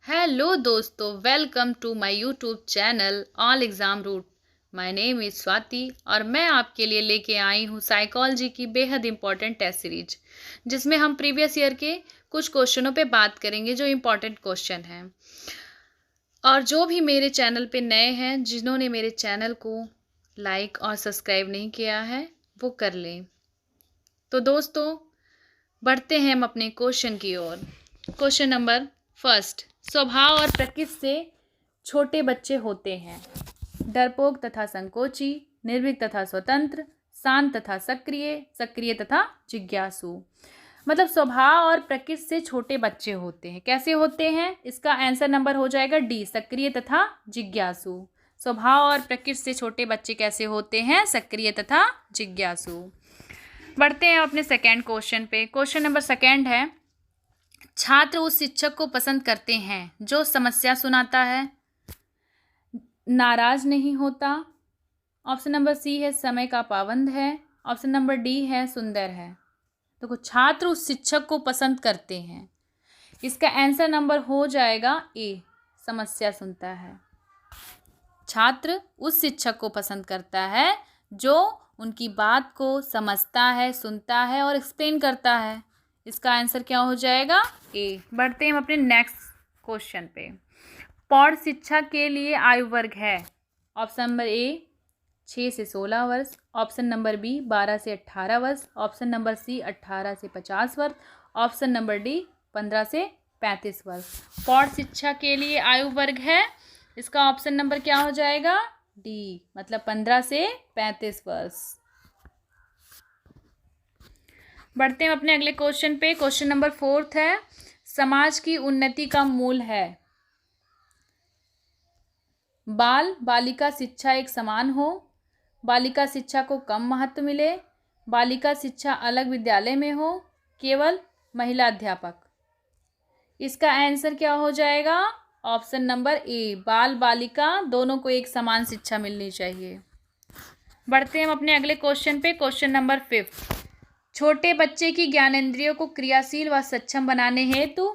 Hello दोस्तों, welcome to my YouTube channel all exam root. My name is Swati और मैं आपके लिए लेके आई हूँ साइकोलॉजी की बेहद इंपॉर्टेंट टेस्ट सीरीज, जिसमें हम प्रीवियस ईयर के कुछ क्वेश्चनों पे बात करेंगे जो इम्पॉर्टेंट क्वेश्चन हैं। और जो भी मेरे चैनल पे नए हैं, जिन्होंने मेरे चैनल को लाइक और सब्सक्राइब नहीं किया है, वो कर लें। तो दोस्तों, बढ़ते हैं हम अपने क्वेश्चन की ओर। क्वेश्चन नंबर फर्स्ट, स्वभाव और प्रकृति से छोटे बच्चे होते हैं डरपोक तथा संकोची, निर्भीक तथा स्वतंत्र, शांत तथा सक्रिय, सक्रिय तथा जिज्ञासु। मतलब स्वभाव और प्रकृति से छोटे बच्चे होते हैं। कैसे होते हैं? इसका आंसर नंबर हो जाएगा डी, सक्रिय तथा जिज्ञासु। स्वभाव और प्रकृति से छोटे बच्चे कैसे होते हैं? सक्रिय तथा जिज्ञासु। बढ़ते हैं अपने सेकेंड क्वेश्चन पे। क्वेश्चन नंबर सेकेंड है, छात्र उस शिक्षक को पसंद करते हैं जो समस्या सुनाता है, नाराज नहीं होता। ऑप्शन नंबर सी है समय का पाबंद है। ऑप्शन नंबर डी है सुंदर है। तो छात्र उस शिक्षक को पसंद करते हैं, इसका आंसर नंबर हो जाएगा ए, समस्या सुनता है। छात्र उस शिक्षक को पसंद करता है जो उनकी बात को समझता है, सुनता है और एक्सप्लेन करता है। इसका आंसर क्या हो जाएगा? ए। बढ़ते हैं हम अपने नेक्स्ट क्वेश्चन पे। प्रौढ़ शिक्षा के लिए आयु वर्ग है। ऑप्शन नंबर ए 6 से 16 वर्ष, ऑप्शन नंबर बी 12 से 18 वर्ष, ऑप्शन नंबर सी 18 से 50 वर्ष, ऑप्शन नंबर डी 15 से 35 वर्ष। प्रौढ़ शिक्षा के लिए आयु वर्ग है, इसका ऑप्शन नंबर क्या हो जाएगा? डी, मतलब 15 से 35 वर्ष। बढ़ते हैं अपने अगले क्वेश्चन पे। क्वेश्चन नंबर फोर्थ है, समाज की उन्नति का मूल है बाल बालिका शिक्षा एक समान हो, बालिका शिक्षा को कम महत्व मिले, बालिका शिक्षा अलग विद्यालय में हो, केवल महिला अध्यापक। इसका आंसर क्या हो जाएगा? ऑप्शन नंबर ए, बाल बालिका दोनों को एक समान शिक्षा मिलनी चाहिए। बढ़ते हैं हम अपने अगले क्वेश्चन पे। क्वेश्चन नंबर फिफ्थ, छोटे बच्चे की ज्ञानेंद्रियों को क्रियाशील व सक्षम बनाने हेतु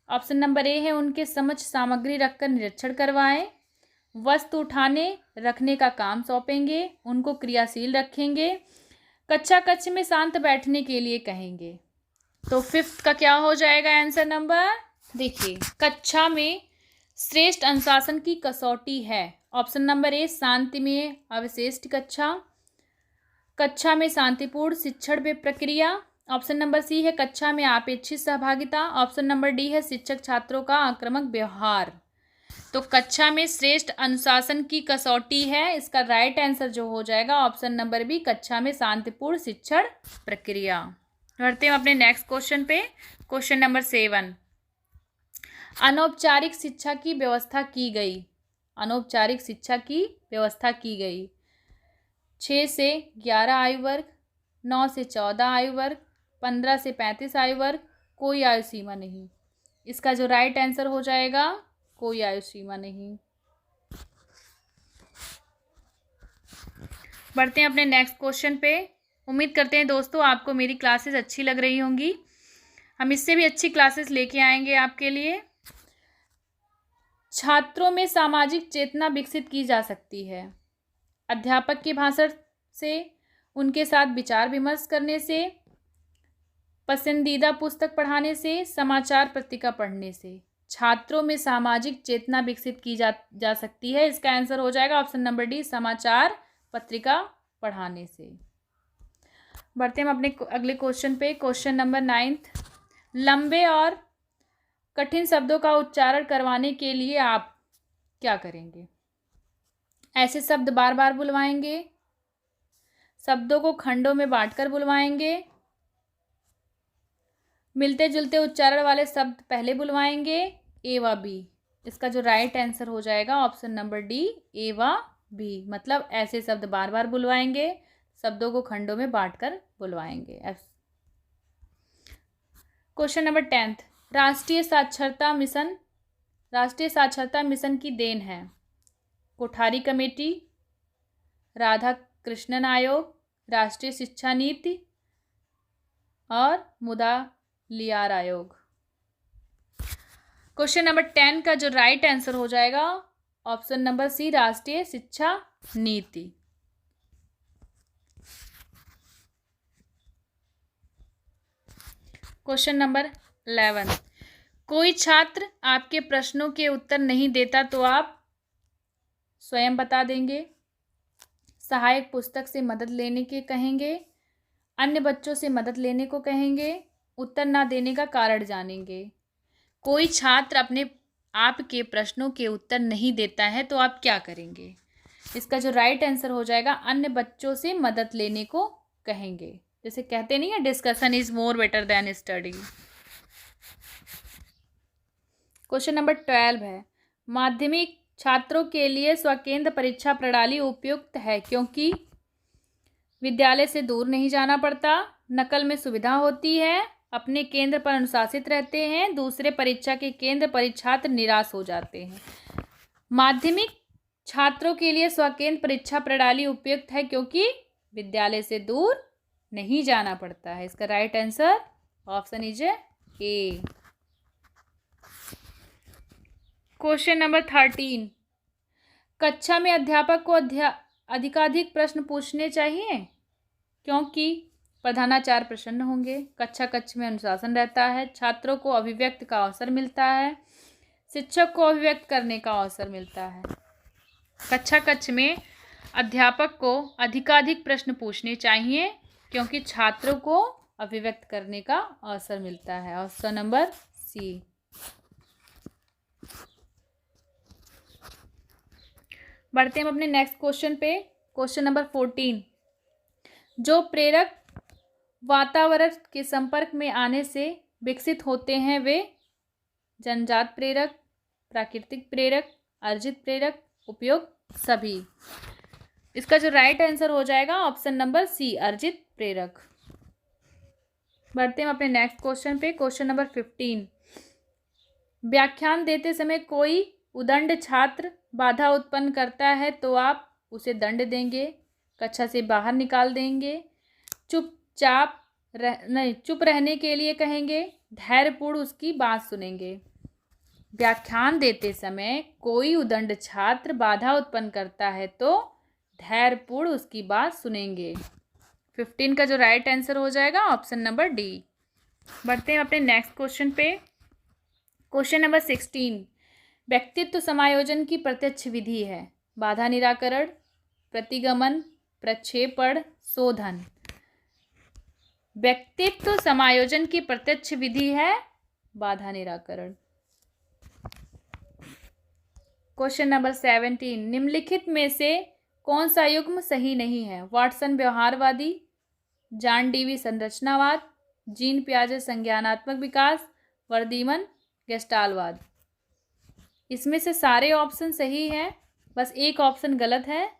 ऑप्शन नंबर ए है उनके समक्ष सामग्री रखकर निरीक्षण करवाएं, वस्तु उठाने रखने का काम सौंपेंगे, उनको क्रियाशील रखेंगे, कक्षा कक्ष में शांत बैठने के लिए कहेंगे। तो फिफ्थ का क्या हो जाएगा आंसर नंबर? देखिए, कक्षा में श्रेष्ठ अनुशासन की कसौटी है। ऑप्शन नंबर ए शांतिमय अवशिष्ट कक्षा, कक्षा में शांतिपूर्ण शिक्षण व प्रक्रिया। ऑप्शन नंबर सी है कक्षा में अपेक्षित सहभागिता। ऑप्शन नंबर डी है शिक्षक छात्रों का आक्रामक व्यवहार। तो कक्षा में श्रेष्ठ अनुशासन की कसौटी है, इसका राइट आंसर जो हो जाएगा ऑप्शन नंबर बी, कक्षा में शांतिपूर्ण शिक्षण प्रक्रिया। बढ़ते हैं अपने नेक्स्ट क्वेश्चन पे। क्वेश्चन नंबर 7, अनौपचारिक शिक्षा की व्यवस्था की गई। अनौपचारिक शिक्षा की व्यवस्था की गई 6 से 11 आयु वर्ग, 9 से 14 आयु वर्ग, 15 से 35 आयु वर्ग, कोई आयु सीमा नहीं। इसका जो राइट आंसर हो जाएगा, कोई आयु सीमा नहीं। बढ़ते हैं अपने नेक्स्ट क्वेश्चन पे। उम्मीद करते हैं दोस्तों आपको मेरी क्लासेस अच्छी लग रही होंगी। हम इससे भी अच्छी क्लासेस लेके आएंगे आपके लिए। छात्रों में सामाजिक चेतना विकसित की जा सकती है अध्यापक के भाषण से, उनके साथ विचार विमर्श करने से, पसंदीदा पुस्तक पढ़ाने से, समाचार पत्रिका पढ़ने से। छात्रों में सामाजिक चेतना विकसित की जा सकती है, इसका आंसर हो जाएगा ऑप्शन नंबर डी, समाचार पत्रिका पढ़ाने से। बढ़ते हैं हम अपने अगले क्वेश्चन पे। क्वेश्चन नंबर 9, लंबे और कठिन शब्दों का उच्चारण करवाने के लिए आप क्या करेंगे? ऐसे शब्द बार बार बुलवाएंगे, शब्दों को खंडों में बांटकर बुलवाएंगे, मिलते जुलते उच्चारण वाले शब्द पहले बुलवाएंगे, ए व बी। इसका जो राइट आंसर हो जाएगा ऑप्शन नंबर डी, ए व बी। मतलब ऐसे शब्द बार बार बुलवाएंगे, शब्दों को खंडों में बांटकर बुलवाएंगे। क्वेश्चन नंबर 10, राष्ट्रीय साक्षरता मिशन की देन है कोठारी कमेटी, राधा कृष्णन आयोग, राष्ट्रीय शिक्षा नीति और मुदा लियार आयोग। क्वेश्चन नंबर 10 का जो राइट आंसर हो जाएगा ऑप्शन नंबर सी, राष्ट्रीय शिक्षा नीति। क्वेश्चन नंबर 11, कोई छात्र आपके प्रश्नों के उत्तर नहीं देता तो आप स्वयं बता देंगे, सहायक पुस्तक से मदद लेने के कहेंगे, अन्य बच्चों से मदद लेने को कहेंगे, उत्तर ना देने का कारण जानेंगे। कोई छात्र अपने आपके प्रश्नों के उत्तर नहीं देता है तो आप क्या करेंगे? इसका जो राइट आंसर हो जाएगा अन्य बच्चों से मदद लेने को कहेंगे। जैसे कहते नहीं है, discussion is more better than study. Question number 12 है, माध्यमिक छात्रों के लिए स्वकेंद्र परीक्षा प्रणाली उपयुक्त है क्योंकि विद्यालय से दूर नहीं जाना पड़ता, नकल में सुविधा होती है, अपने केंद्र पर अनुशासित रहते हैं, दूसरे परीक्षा के केंद्र पर छात्र निराश हो जाते हैं। माध्यमिक छात्रों के लिए स्वकेंद्र परीक्षा प्रणाली उपयुक्त है क्योंकि विद्यालय से दूर नहीं जाना पड़ता है। इसका right answer option is a. Question number 13, कक्षा में अध्यापक को अधिकाधिक प्रश्न पूछने चाहिए क्योंकि प्रधानाचार्य प्रसन्न होंगे, कक्षा कक्ष में अनुशासन रहता है, छात्रों को अभिव्यक्ति का अवसर मिलता है, शिक्षक को अभिव्यक्त करने का अवसर मिलता है। कक्षा कक्ष में अध्यापक को अधिकाधिक प्रश्न पूछने चाहिए क्योंकि छात्रों को अभिव्यक्त करने का अवसर मिलता है। Option number C. बढ़ते हैं हम अपने नेक्स्ट क्वेश्चन पे। क्वेश्चन नंबर 14, जो प्रेरक वातावरण के संपर्क में आने से विकसित होते हैं वे जन्मजात प्रेरक, प्राकृतिक प्रेरक, अर्जित प्रेरक, उपयोग सभी। इसका जो राइट आंसर हो जाएगा ऑप्शन नंबर सी, अर्जित प्रेरक। बढ़ते हैं अपने नेक्स्ट क्वेश्चन पे। क्वेश्चन नंबर 15, व्याख्यान देते समय कोई उदंड छात्र बाधा उत्पन्न करता है तो आप उसे दंड देंगे, कक्षा से बाहर निकाल देंगे, चुप रहने के लिए कहेंगे, धैर्यपूर्ण उसकी बात सुनेंगे। व्याख्यान देते समय कोई उदंड छात्र बाधा उत्पन्न करता है तो धैर्यपूर्ण उसकी बात सुनेंगे। 15 का जो राइट आंसर हो जाएगा ऑप्शन नंबर डी। बढ़ते हैं अपने नेक्स्ट क्वेश्चन पे। क्वेश्चन नंबर 16, व्यक्तित्व समायोजन की प्रत्यक्ष विधि है बाधा निराकरण, प्रतिगमन, प्रक्षेपण, शोधन। व्यक्तित्व समायोजन की प्रत्यक्ष विधि है बाधा निराकरण। क्वेश्चन नंबर 17, निम्नलिखित में से कौन सा युग्म सही नहीं है? वाटसन व्यवहारवादी, जॉन डीवी संरचनावाद, जीन पियाजे संज्ञानात्मक विकास, वर्दीमन गेस्टालवाद। इसमें से सारे ऑप्शन सही हैं, बस एक ऑप्शन गलत है।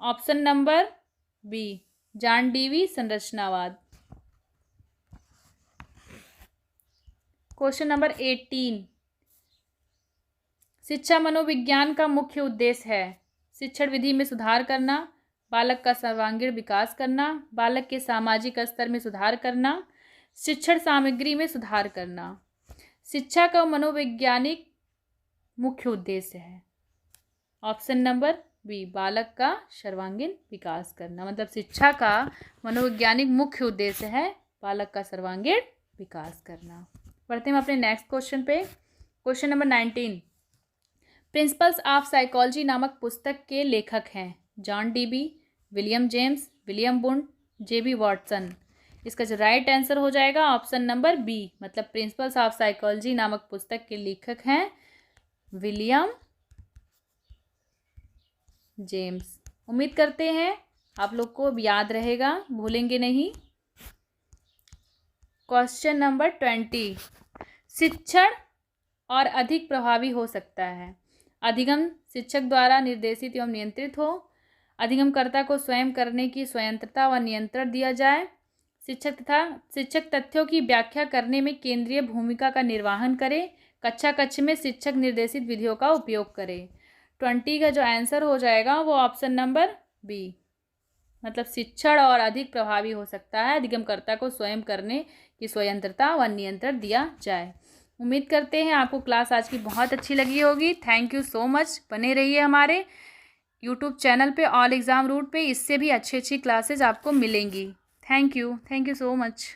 Option number B, John Dewey संरचनावाद। क्वेश्चन नंबर 18, शिक्षा मनोविज्ञान का मुख्य उद्देश्य है शिक्षण विधि में सुधार करना, बालक का सर्वांगीण विकास करना, बालक के सामाजिक स्तर में सुधार करना, शिक्षण सामग्री में सुधार करना। शिक्षा का मनोवैज्ञानिक मुख्य उद्देश्य है ऑप्शन नंबर बी, बालक का सर्वांगीण विकास करना। मतलब शिक्षा का मनोवैज्ञानिक मुख्य उद्देश्य है बालक का सर्वांगीण विकास करना। बढ़ते हैं अपने नेक्स्ट क्वेश्चन पे। Question number 19, principles of psychology नामक पुस्तक के लेखक हैं John Dewey, William James, William Wundt, J B Watson. इसका जो राइट आंसर हो जाएगा ऑप्शन नंबर बी, मतलब प्रिंसिपल्स ऑफ साइकोलॉजी नामक पुस्तक के लेखक हैं विलियम जेम्स। उम्मीद करते हैं आप लोग को याद रहेगा, भूलेंगे नहीं। क्वेश्चन नंबर 20, शिक्षण और अधिक प्रभावी हो सकता है। अधिगम शिक्षक द्वारा निर्देशित एवं नियंत्रित हो, अधिगमकर्ता को स्वयं करने की स्वतंत्रता व नियंत्रण दिया जाए, शिक्षक तथ्यों की व्याख्या करने में केंद्रीय भूमिका का निर्वहन करे, कक्षा कक्ष में शिक्षक निर्देशित विधियों का उपयोग करे। 20 का जो आंसर हो जाएगा वो ऑप्शन नंबर बी, मतलब शिक्षण और अधिक प्रभावी हो सकता है, अधिगमकर्ता को स्वयं करने की स्वतंत्रता व नियंत्रण दिया जाए। उम्मीद करते हैं आपको क्लास आज की बहुत अच्छी लगी होगी। Thank you so much. बने रहिए हमारे यूट्यूब चैनल पे ऑल एग्ज़ाम रूट पे, इससे भी अच्छी अच्छी क्लासेज आपको मिलेंगी। Thank you so much.